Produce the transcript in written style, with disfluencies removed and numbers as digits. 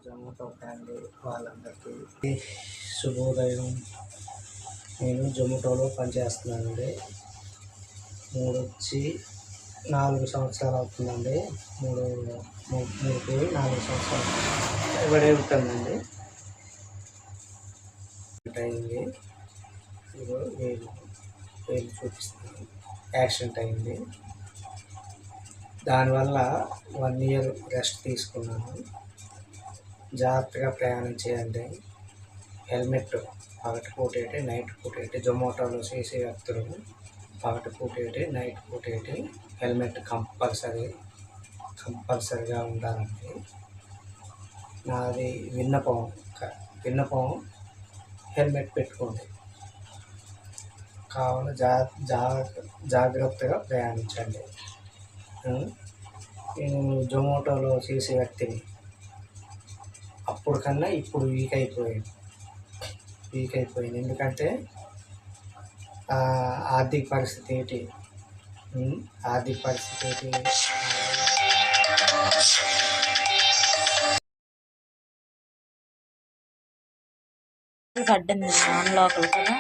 Zomato family వాళ్ళందరికీ శుభోదయం. నేను జొమాటోలో పనిచేస్తున్నానండి. 4 సంవత్సరాలు అవుతుందండి. 4 సంవత్సరాలు ఇవ్వడే ఉంటుందండి. అయింది, ఇదిగో వేలు చూపిస్తుంది. యాక్సిడెంట్ అయింది. దానివల్ల 1 ఇయర్ రెస్ట్ తీసుకున్నాను. జాగ్రత్తగా ప్రయాణం చేయండి. హెల్మెట్ పగటిపూట ఏంటి, నైట్ పూట ఏంటి, జొమాటోలో చేసే వ్యక్తులు పగటిపూట ఏంటి, నైట్ పూట ఏంటి, హెల్మెట్ కంపల్సరిగా ఉండాలండి. నాది విన్నపం హెల్మెట్ పెట్టుకోండి. కావున జాగ్రత్తగా ప్రయాణించండి. నేను జొమాటోలో చేసే వ్యక్తిని. అప్పుడు కన్నా ఇప్పుడు వీక్ అయిపోయింది. ఎందుకంటే ఆర్థిక పరిస్థితి ఏంటి, కడ్డింది నాన్ లోకల్ కదా.